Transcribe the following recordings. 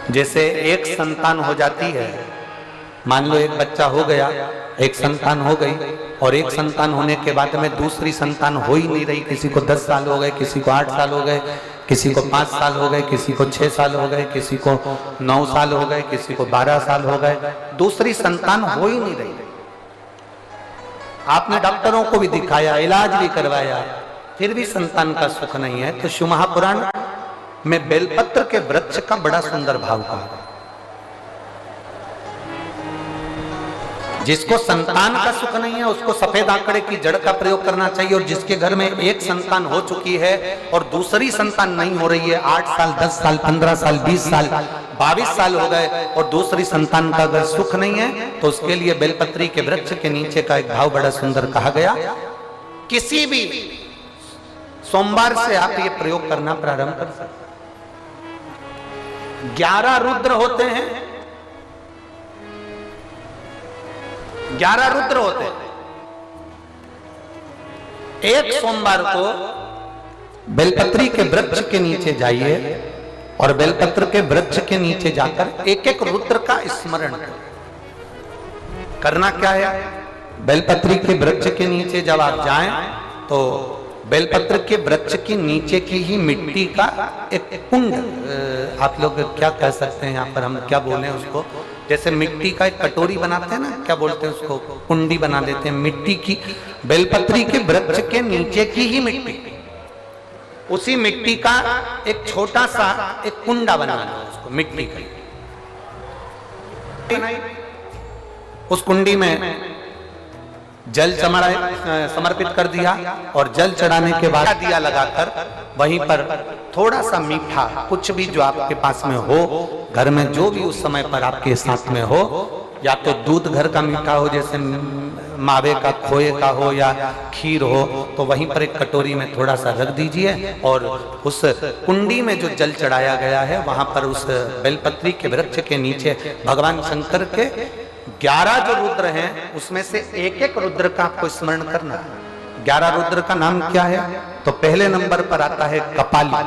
जैसे एक संतान हो जाती है, मान लो एक बच्चा हो गया, एक संतान हो गई, और एक संतान होने के बाद में दूसरी संतान हो ही नहीं रही। किसी को 10 साल हो गए, किसी को 8 साल हो गए, किसी को 5 साल हो गए, किसी को 6 साल हो गए, किसी को 9 साल हो गए, किसी को 12 साल हो गए, दूसरी संतान हो ही नहीं रही। आपने डॉक्टरों को भी दिखाया, इलाज भी करवाया, फिर भी संतान का सुख नहीं है। तो शिव महापुराण में बेलपत्र के वृक्ष का बड़ा सुंदर भाव कहा। जिसको संतान का सुख नहीं है उसको सफेद आंकड़े की जड़ का प्रयोग करना चाहिए, और जिसके घर में एक संतान हो चुकी है और दूसरी संतान नहीं हो रही है, 8 साल 10 साल 15 साल 20 साल 22 साल हो गए और दूसरी संतान का अगर सुख नहीं है, तो उसके लिए बेलपत्री के वृक्ष के नीचे का एक भाव बड़ा सुंदर कहा गया। किसी भी सोमवार से आप ये प्रयोग करना प्रारंभ कर सकते। 11 रुद्र होते हैं, 11 रुद्र होते हैं। एक सोमवार को बेलपत्री के वृक्ष के नीचे जाइए और बेलपत्र के वृक्ष के नीचे जाकर एक एक रुद्र का स्मरण करें। करना क्या है, बेलपत्री के वृक्ष के नीचे जब आप जाएं तो बेलपत्र के वृक्ष के नीचे की ही मिट्टी का एक कुंड, आप लोग क्या कह सकते हैं, यहाँ पर हम क्या बोले उसको, जैसे मिट्टी का एक कटोरी बनाते हैं ना, क्या बोलते हैं उसको, कुंडी बना देते हैं मिट्टी की। बेलपत्री के वृक्ष के नीचे की ही मिट्टी, उसी मिट्टी का एक छोटा सा एक कुंडा बनाना है उसको, मिट्टी का। उस कुंडी में जल समर्पित कर दिया, और जल चढ़ाने के बाद दिया लगाकर वहीं पर थोड़ा सा मीठा, कुछ भी जो आपके पास में हो, घर में जो भी उस समय पर आपके साथ में हो, या तो दूध घर का मीठा हो, जैसे मावे का, खोए का हो, या खीर हो, तो वहीं पर एक कटोरी में थोड़ा सा रख दीजिए, और उस कुंडी में जो जल चढ़ाया गया है वहां पर उस बेलपत्री के वृक्ष के नीचे भगवान शंकर के 11 जो रुद्र हैं उसमें से एक एक रुद्र का आपको स्मरण करना है। 11 रुद्र का नाम क्या है, तो पहले नंबर पर आता है कपाली,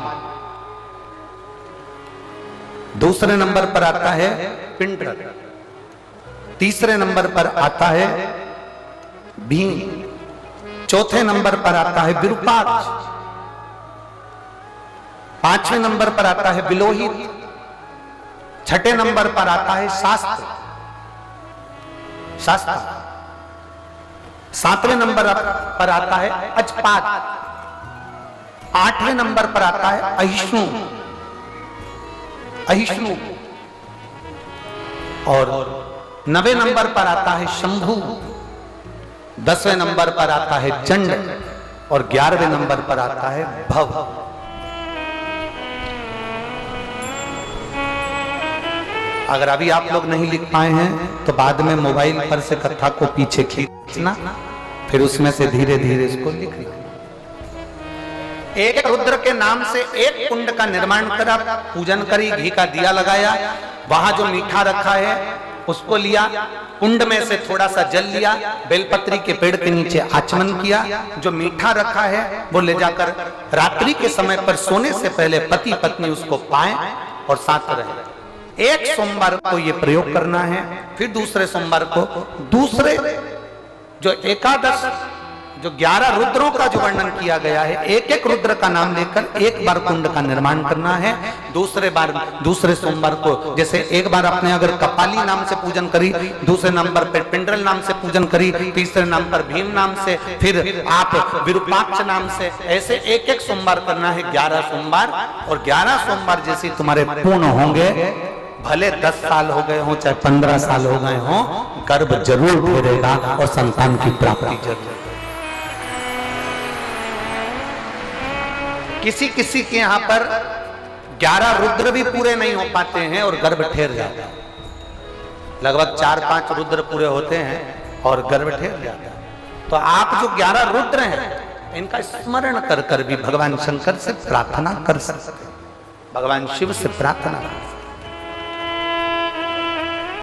दूसरे नंबर पर आता है पिंडर, तीसरे नंबर पर आता है भीम, चौथे नंबर पर आता है विरूपाक्ष, 5वें नंबर पर आता है बिलोहित, 6ठे नंबर पर आता है शास्त्र, 7वें नंबर पर आता है अजपात, 8वें नंबर पर आता है अहिष्णु, और 9वें नंबर पर आता है शंभु, 10वें नंबर पर आता है चंड, और 11वें नंबर पर आता है भव। अगर अभी आप लोग नहीं लिख पाए हैं तो बाद में मोबाइल पर से कथा को पीछे खींचना, फिर उसमें से धीरे धीरे इसको लिखना। एक रुद्र के नाम से एक कुंड का निर्माण करा, पूजन करी, घी का दिया लगाया, वहां जो मीठा रखा है उसको लिया, कुंड में से थोड़ा सा जल लिया, बेलपत्री के पेड़ के नीचे आचमन किया, जो मीठा रखा है वो ले जाकर रात्रि के समय पर सोने से पहले पति पत्नी उसको पाएं और साथ रहे। एक सोमवार को ये प्रयोग करना है, फिर दूसरे सोमवार को दूसरे जो एकादश, जो 11 रुद्रों का जो वर्णन किया गया है, एक एक रुद्र का नाम लेकर एक बार कुंड का निर्माण करना है। दूसरे सोमवार को, जैसे एक बार आपने अगर कपाली नाम से पूजन करी, दूसरे नंबर पर पिंडल नाम से पूजन करी, तीसरे नाम पर भीम नाम से, फिर आप विरूपाक्ष नाम से, ऐसे एक एक सोमवार करना है, 11 सोमवार। और 11 सोमवार जैसे तुम्हारे पूर्ण होंगे, भले 10 साल हो गए हो चाहे 15 साल हो गए हो, गर्भ जरूर घेरेगा और संतान की प्राप्ति जरूर। किसी किसी के यहाँ पर 11 रुद्र भी पूरे नहीं हो पाते हैं और गर्भ ठहर जाता है। लगभग 4-5 रुद्र पूरे होते हैं और गर्भ ठहर जाता है। तो आप जो 11 रुद्र हैं इनका स्मरण कर कर भी भगवान शंकर से प्रार्थना कर सकते हैं, भगवान शिव से प्रार्थना कर सकते हैं।